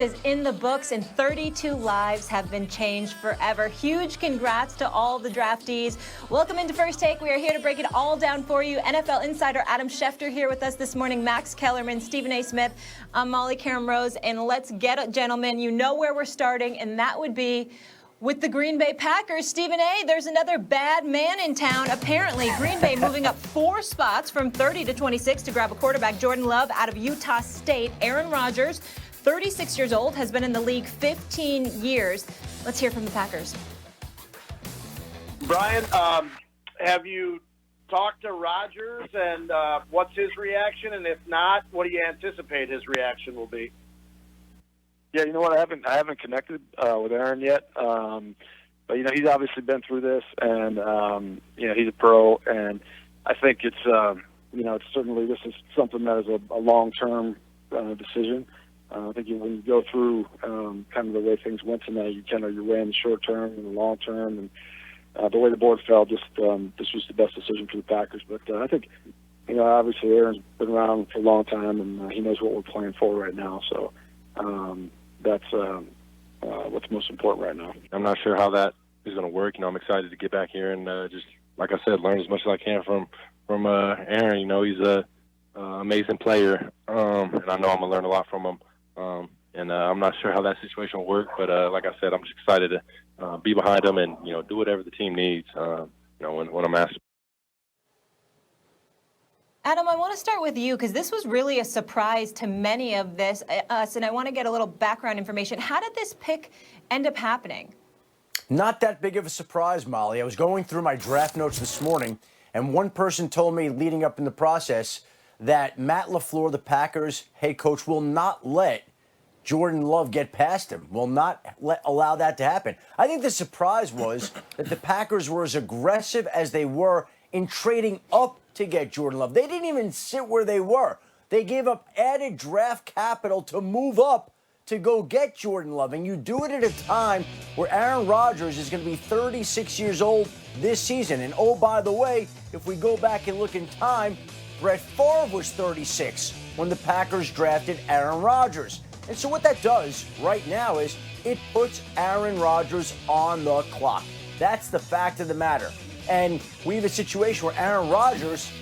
Is in the books and 32 lives have been changed forever. Huge congrats to all the draftees. Welcome into First Take. We are here to break it all down for you. NFL insider Adam Schefter here with us this morning. Max Kellerman, Stephen A. Smith. I'm Molly Karam Rose. And let's get it, gentlemen. You know where we're starting, and that would be with the Green Bay Packers. Stephen A., there's another bad man in town. Apparently, Green Bay moving up 4 spots from 30 to 26 to grab a quarterback. Jordan Love out of Utah State. Aaron Rodgers, 36 years old, has been in the league 15 years. Let's hear from the Packers. Brian, have you talked to Rodgers, and what's his reaction? And if not, what do you anticipate his reaction will be? Yeah, you know what? I haven't connected with Aaron yet, but you know he's obviously been through this, and you know he's a pro, and I think it's you know it's certainly this is something that is a long-term decision. I think when you go through kind of the way things went tonight, you weigh in the short term and the long term, and the way the board fell, this was the best decision for the Packers. But I think, you know, obviously Aaron's been around for a long time, and he knows what we're playing for right now. So that's what's most important right now. I'm not sure how that is going to work. You know, I'm excited to get back here and just, like I said, learn as much as I can from Aaron. You know, he's a amazing player, and I know I'm going to learn a lot from him. And I'm not sure how that situation will work, but like I said, I'm just excited to be behind him and, you know, do whatever the team needs, you know, when I'm asked. Adam, I want to start with you because this was really a surprise to many of us, and I want to get a little background information. How did this pick end up happening? Not that big of a surprise, Molly. I was going through my draft notes this morning, and one person told me leading up in the process that Matt LaFleur, the Packers head coach, will not let Jordan Love get past him, will not allow that to happen. I think the surprise was that the Packers were as aggressive as they were in trading up to get Jordan Love. They didn't even sit where they were. They gave up added draft capital to move up to go get Jordan Love. And you do it at a time where Aaron Rodgers is going to be 36 years old this season. And oh, by the way, if we go back and look in time, Brett Favre was 36 when the Packers drafted Aaron Rodgers. And so what that does right now is it puts Aaron Rodgers on the clock. That's the fact of the matter. And we have a situation where Aaron Rodgers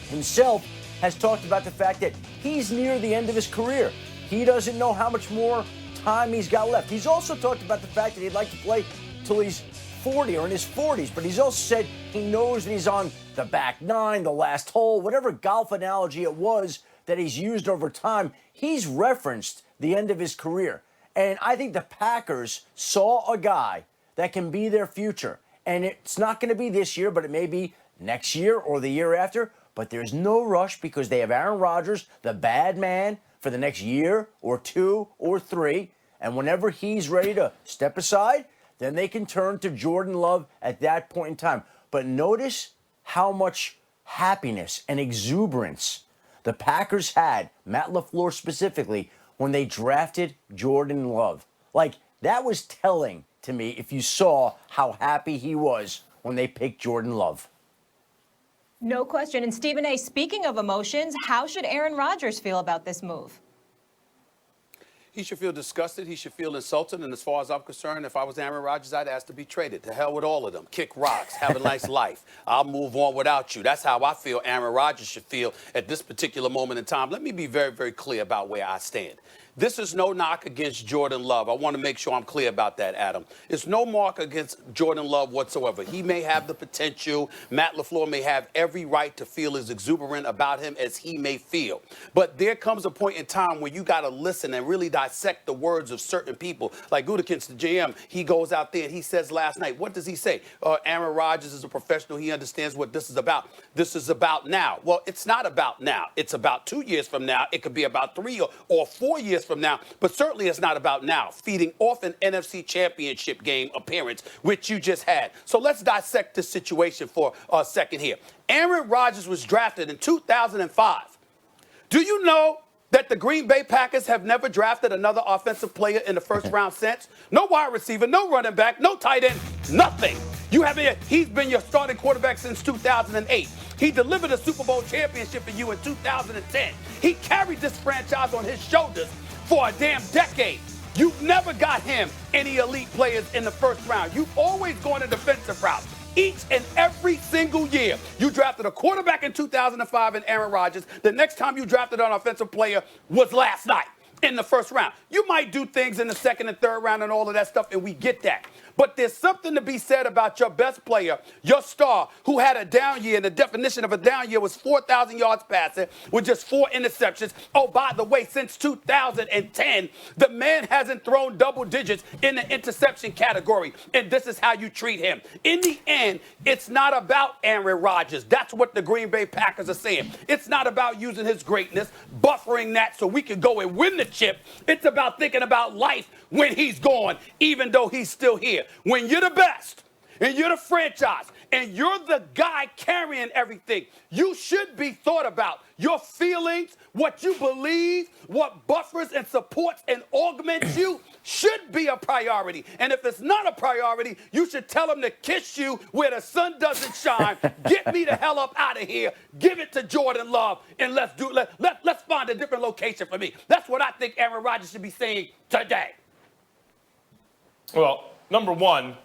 himself has talked about the fact that he's near the end of his career. He doesn't know how much more time he's got left. He's also talked about the fact that he'd like to play till he's 40 or in his 40s, but he's also said he knows that he's on the back nine, the last hole, whatever golf analogy it was that he's used over time. He's referenced the end of his career. And I think the Packers saw a guy that can be their future. And it's not going to be this year, but it may be next year or the year after. But there's no rush because they have Aaron Rodgers, the bad man, for the next year or 2 or 3. And whenever he's ready to step aside, then they can turn to Jordan Love at that point in time. But notice how much happiness and exuberance the Packers had, Matt LaFleur specifically, when they drafted Jordan Love. Like, that was telling to me if you saw how happy he was when they picked Jordan Love. No question. And Stephen A., speaking of emotions, how should Aaron Rodgers feel about this move? He should feel disgusted. He should feel insulted. And as far as I'm concerned, if I was Aaron Rodgers, I'd ask to be traded. To hell with all of them. Kick rocks. Have a nice life. I'll move on without you. That's how I feel Aaron Rodgers should feel at this particular moment in time. Let me be very, very clear about where I stand. This is no knock against Jordan Love. I want to make sure I'm clear about that, Adam. It's no mark against Jordan Love whatsoever. He may have the potential. Matt LaFleur may have every right to feel as exuberant about him as he may feel. But there comes a point in time where you got to listen and really dissect the words of certain people. Like Gutekunst, the GM, he goes out there and he says last night, what does he say? Aaron Rodgers is a professional. He understands what this is about. This is about now. Well, it's not about now. It's about 2 years from now. It could be about 3 or 4 years from now, but certainly it's not about now, feeding off an NFC championship game appearance, which you just had. So let's dissect this situation for a second here. Aaron Rodgers was drafted in 2005. Do you know that the Green Bay Packers have never drafted another offensive player in the first round since? No wide receiver, no running back, no tight end, nothing. He's been your starting quarterback since 2008. He delivered a Super Bowl championship for you in 2010. He carried this franchise on his shoulders for a damn decade. You've never got him any elite players in the first round. You've always gone a defensive route. Each and every single year, you drafted a quarterback in 2005 in Aaron Rodgers. The next time you drafted an offensive player was last night in the first round. You might do things in the second and third round and all of that stuff, and we get that. But there's something to be said about your best player, your star, who had a down year, and the definition of a down year was 4,000 yards passing with just 4 interceptions. Oh, by the way, since 2010, the man hasn't thrown double digits in the interception category, and this is how you treat him. In the end, it's not about Aaron Rodgers. That's what the Green Bay Packers are saying. It's not about using his greatness, buffering that so we can go and win the chip. It's about thinking about life when he's gone, even though he's still here. When you're the best, and you're the franchise, and you're the guy carrying everything, you should be thought about. Your feelings, what you believe, what buffers and supports and augments you should be a priority. And if it's not a priority, you should tell them to kiss you where the sun doesn't shine. Get me the hell up out of here. Give it to Jordan Love, and let's find a different location for me. That's what I think Aaron Rodgers should be saying today. Well, number one,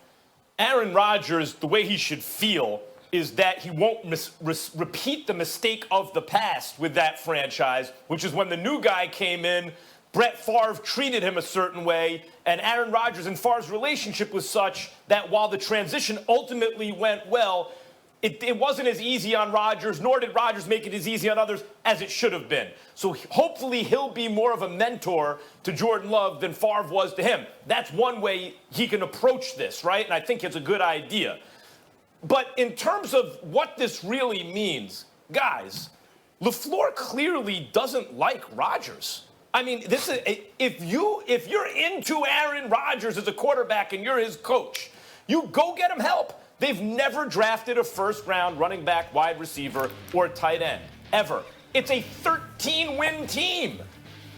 Aaron Rodgers, the way he should feel is that he won't repeat the mistake of the past with that franchise, which is when the new guy came in, Brett Favre treated him a certain way, and Aaron Rodgers and Favre's relationship was such that while the transition ultimately went well, it wasn't as easy on Rodgers, nor did Rodgers make it as easy on others as it should have been. So hopefully he'll be more of a mentor to Jordan Love than Favre was to him. That's one way he can approach this, right? And I think it's a good idea. But in terms of what this really means, guys, LaFleur clearly doesn't like Rodgers. I mean, this is if you're into Aaron Rodgers as a quarterback and you're his coach, you go get him help. They've never drafted a first-round running back, wide receiver, or tight end, ever. It's a 13-win team.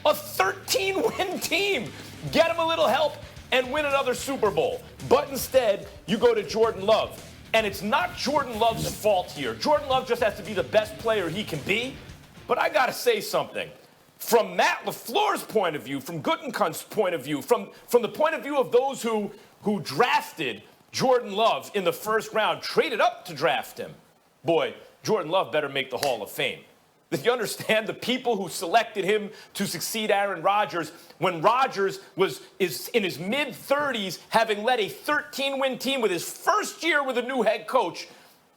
A 13-win team. Get him a little help and win another Super Bowl. But instead, you go to Jordan Love. And it's not Jordan Love's fault here. Jordan Love just has to be the best player he can be. But I got to say something. From Matt LaFleur's point of view, from Gutekunst's point of view, from the point of view of those who drafted Jordan Love in the first round, traded up to draft him. Boy, Jordan Love better make the Hall of Fame. Do you understand the people who selected him to succeed Aaron Rodgers when Rodgers is in his mid-30s, having led a 13-win team with his first year with a new head coach?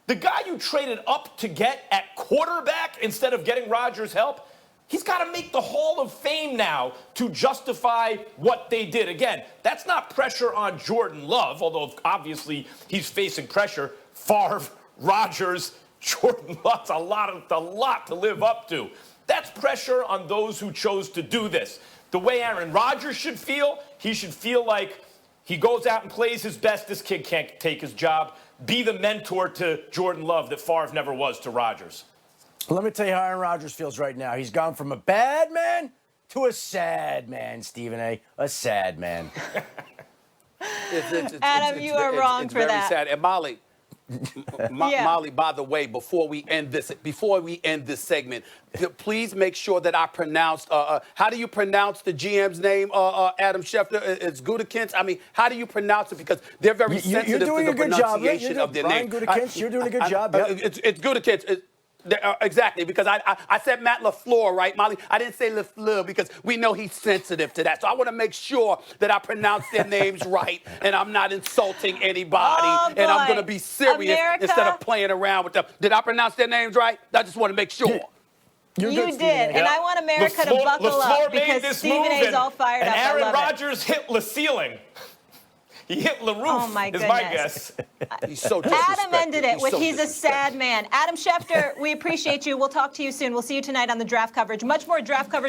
The guy you traded up to get at quarterback instead of getting Rodgers' help, he's got to make the Hall of Fame now to justify what they did. Again, that's not pressure on Jordan Love, although obviously he's facing pressure. Favre, Rodgers, Jordan Love's a lot to live up to. That's pressure on those who chose to do this. The way Aaron Rodgers should feel, he should feel like he goes out and plays his best. This kid can't take his job. Be the mentor to Jordan Love that Favre never was to Rodgers. Let me tell you how Aaron Rodgers feels right now. He's gone from a bad man to a sad man, Stephen A. A sad man. Adam, you are wrong for that. It's very sad. And Molly, Molly, by the way, before we end this segment, please make sure that I pronounce. How do you pronounce the GM's name, Adam Schefter? It's Gutekunst. I mean, how do you pronounce it? Because they're very sensitive to the pronunciation of their name. Gutekunst, you're doing a good job. Yep. It's Gutekunst. Exactly, because I said Matt LaFleur, right, Molly? I didn't say LaFleur because we know he's sensitive to that. So I want to make sure that I pronounce their names right and I'm not insulting anybody and I'm going to be serious instead of playing around with them. Did I pronounce their names right? I just want to make sure. You did, and I want America to buckle up because Stephen A's all fired up. And Aaron Rodgers hit the ceiling. He hit the roof, is my guess. He's so disrespectful. Adam ended it with he's a sad man. Adam Schefter, we appreciate you. We'll talk to you soon. We'll see you tonight on the draft coverage. Much more draft coverage.